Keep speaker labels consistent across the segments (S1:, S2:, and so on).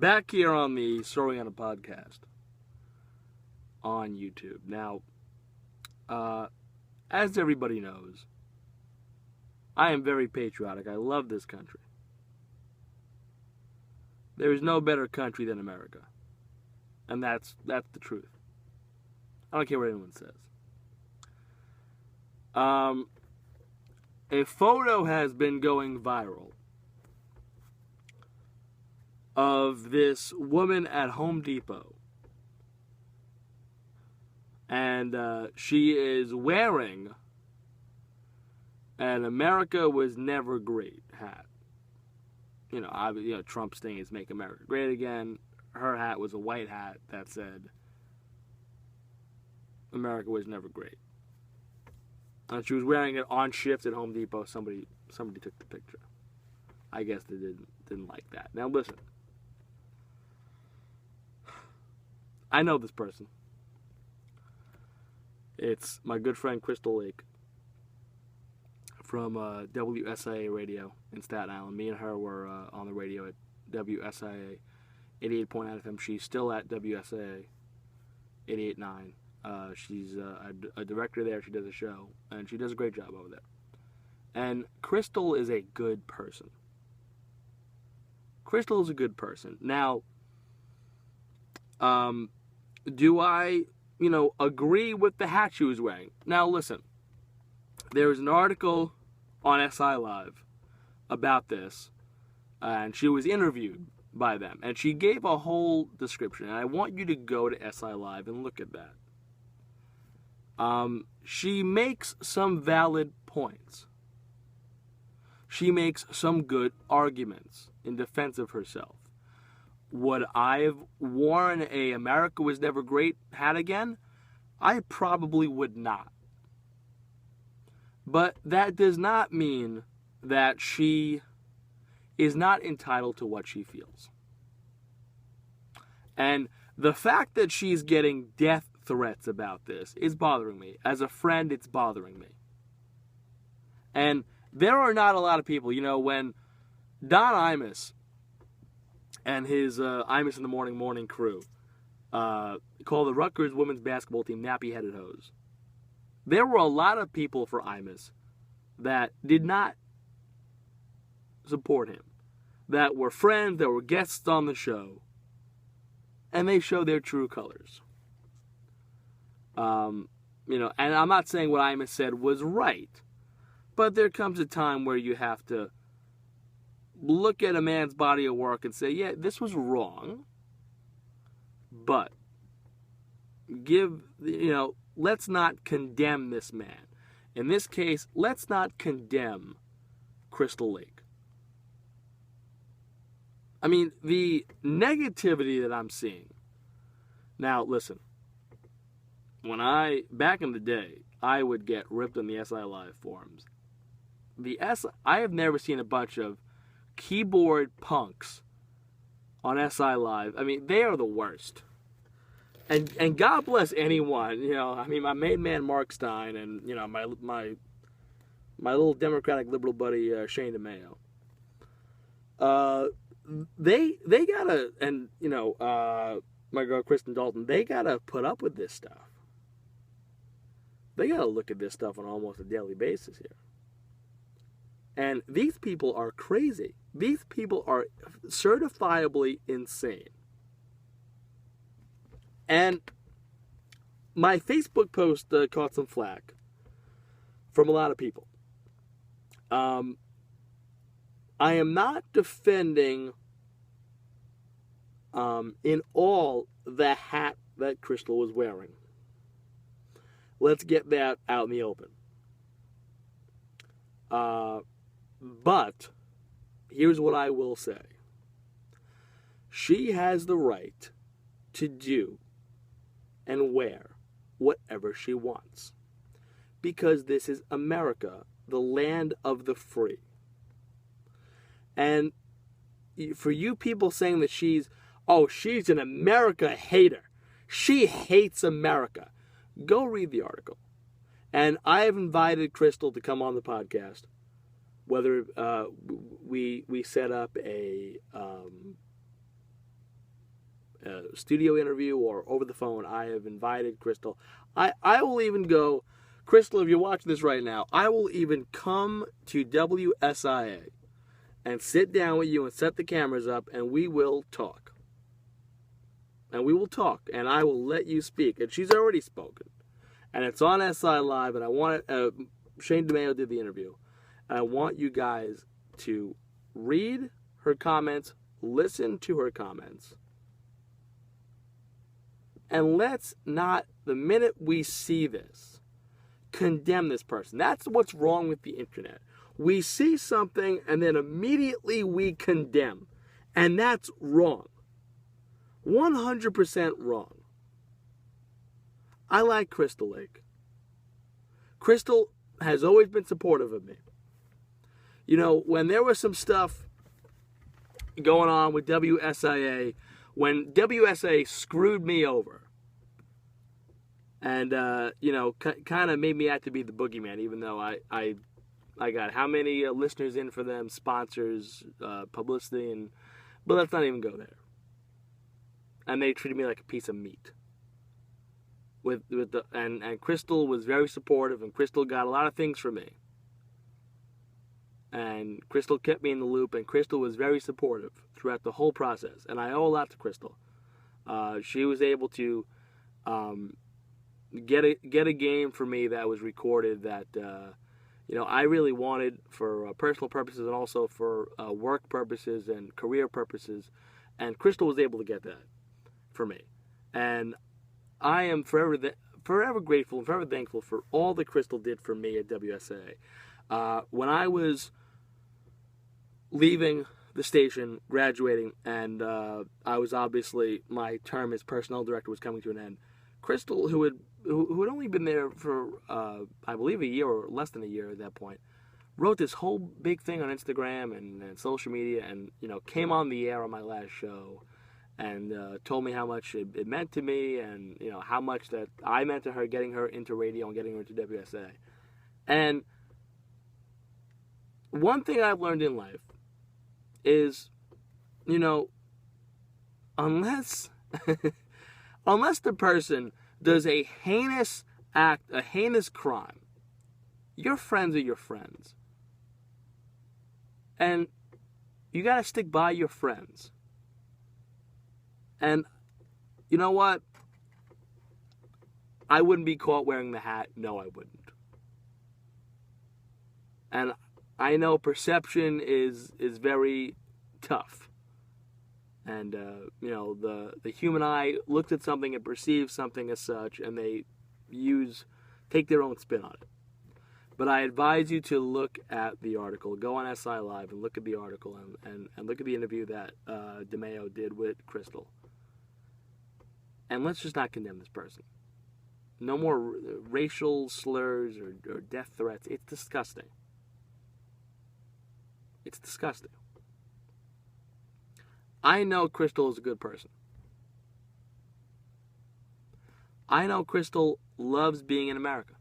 S1: back here on the Soriano podcast on YouTube. Now, as everybody knows, I am very patriotic. I love this country. There is no better country than America. And that's the truth. I don't care what anyone says. A photo has been going viral of this woman at Home Depot. And she is wearing an America Was Never Great hat. Trump's thing is Make America Great Again. Her hat was a white hat that said America Was Never Great. And she was wearing it on shift at Home Depot. Somebody took the picture. I guess they didn't like that. Now listen. I know this person. It's my good friend Krystal Lake from WSIA radio in Staten Island. Me and her were on the radio at WSIA 88.9 FM. She's still at WSIA 88.9. She's a director there. She does a show, and she does a great job over there. And Krystal is a good person. Krystal is a good person. Now, do I, agree with the hat she was wearing? Now, listen. There was an article on SI Live about this, and she was interviewed by them, and she gave a whole description, and I want you to go to SI Live and look at that. She makes some valid points. She makes some good arguments in defense of herself. Would I have worn a America Was Never Great hat again? I probably would not. But that does not mean that she is not entitled to what she feels. And the fact that she's getting death threats about this is bothering me. As a friend, it's bothering me. And there are not a lot of people, when Don Imus and his Imus in the Morning crew call the Rutgers women's basketball team nappy-headed hoes. There were a lot of people for Imus that did not support him, that were friends, that were guests on the show, and they show their true colors. And I'm not saying what Imus said was right, but there comes a time where you have to look at a man's body of work and say, yeah, this was wrong, but let's not condemn this man. In this case, let's not condemn Krystal Lake. I mean, the negativity that I'm seeing. Now, listen. Back in the day, I would get ripped on the SI Live forums. I have never seen a bunch of keyboard punks on SI Live. I mean, they are the worst. And God bless anyone, my main man Mark Stein and, my little Democratic liberal buddy Shane DeMayo. They gotta, and, my girl Kristen Dalton, they gotta put up with this stuff. They gotta look at this stuff on almost a daily basis here. And these people are crazy. These people are certifiably insane. And my Facebook post caught some flack from a lot of people. I am not defending in all the hat that Krystal was wearing. Let's get that out in the open. But here's what I will say. She has the right to do and wear whatever she wants. Because this is America, the land of the free. And for you people saying that she's an America hater. She hates America. Go read the article. And I have invited Krystal to come on the podcast. Whether we set up a studio interview or over the phone, I have invited Krystal. I will even go, Krystal, if you're watching this right now, I will even come to WSIA and sit down with you and set the cameras up, and we will talk. And we will talk, and I will let you speak. And she's already spoken. And it's on SI Live, and I want it, Shane DeMeo did the interview. And I want you guys to read her comments, listen to her comments, and let's not, the minute we see this, condemn this person. That's what's wrong with the internet. We see something and then immediately we condemn. And that's wrong. 100% wrong. I like Krystal Lake. Krystal has always been supportive of me. You know, when there was some stuff going on with WSIA, when WSIA screwed me over, and, kind of made me out to be the boogeyman, even though I got how many listeners in for them, sponsors, publicity, but let's not even go there. And they treated me like a piece of meat. And Krystal was very supportive, and Krystal got a lot of things from me. And Krystal kept me in the loop, and Krystal was very supportive throughout the whole process. And I owe a lot to Krystal. She was able to get a game for me that was recorded that I really wanted for personal purposes and also for work purposes and career purposes. And Krystal was able to get that for me. And I am forever grateful and forever thankful for all that Krystal did for me at WSA. When I was leaving the station, graduating, and I was obviously, my term as personnel director was coming to an end, Krystal, who had only been there for, I believe, a year or less than a year at that point, wrote this whole big thing on Instagram and social media, and came on the air on my last show and told me how much it meant to me, and how much that I meant to her, getting her into radio and getting her into WSA. And one thing I've learned in life is, unless the person does a heinous act, a heinous crime, your friends are your friends. And you got to stick by your friends. And you know what? I wouldn't be caught wearing the hat. No, I wouldn't. And I know perception is very tough. And, the human eye looks at something and perceives something as such, and they take their own spin on it. But I advise you to look at the article. Go on SI Live and look at the article and look at the interview that DeMeo did with Krystal. And let's just not condemn this person. No more racial slurs or death threats. It's disgusting. It's disgusting. I know Krystal is a good person. I know Krystal loves being in America.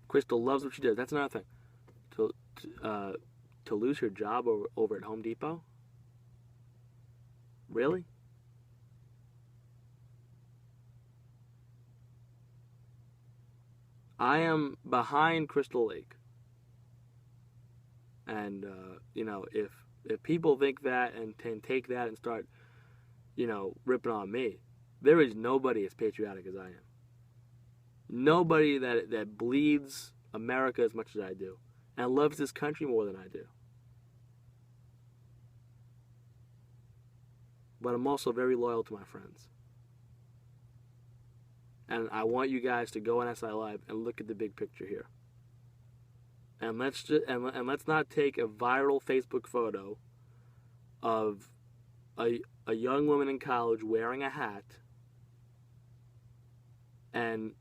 S1: Krystal loves what she does. That's another thing. To lose her job over at Home Depot? Really? I am behind Krystal Lake. And, if people think that and take that and start, ripping on me, there is nobody as patriotic as I am. Nobody that bleeds America as much as I do and loves this country more than I do. But I'm also very loyal to my friends. And I want you guys to go on SI Live and look at the big picture here. And let's not take a viral Facebook photo of a young woman in college wearing a hat and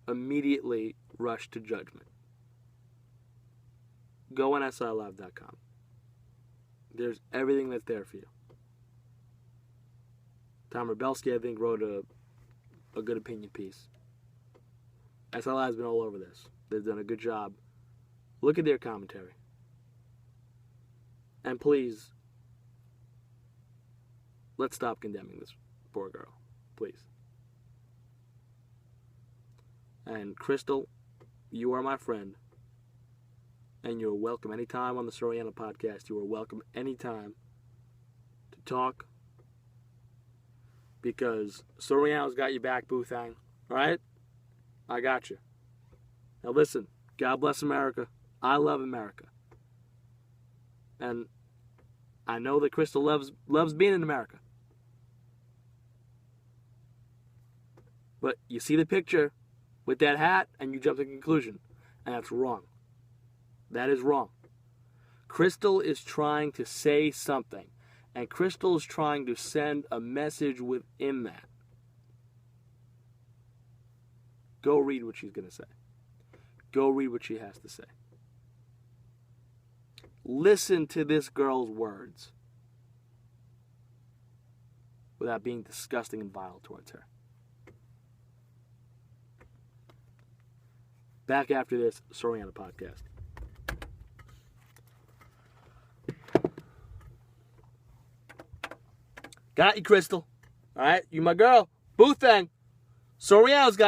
S1: immediately rush to judgment. Go on SILive.com. There's everything that's there for you. Tom Rebelski, I think, wrote a good opinion piece. SLI has been all over this. They've done a good job. Look at their commentary. And please, let's stop condemning this poor girl, please. And Krystal, you are my friend. And you're welcome anytime on the Soriano podcast. You are welcome anytime to talk. Because Soriano's got your back, boo thang. Alright? I got you. Now listen, God bless America. I love America. And I know that Krystal loves being in America. But you see the picture with that hat and you jump to the conclusion. And that's wrong. That is wrong. Krystal is trying to say something. And Krystal is trying to send a message within that. Go read what she's going to say. Go read what she has to say. Listen to this girl's words without being disgusting and vile towards her. Back after this Soriano podcast. Got you, Krystal. All right, you my girl. Boo thang. Soriano's got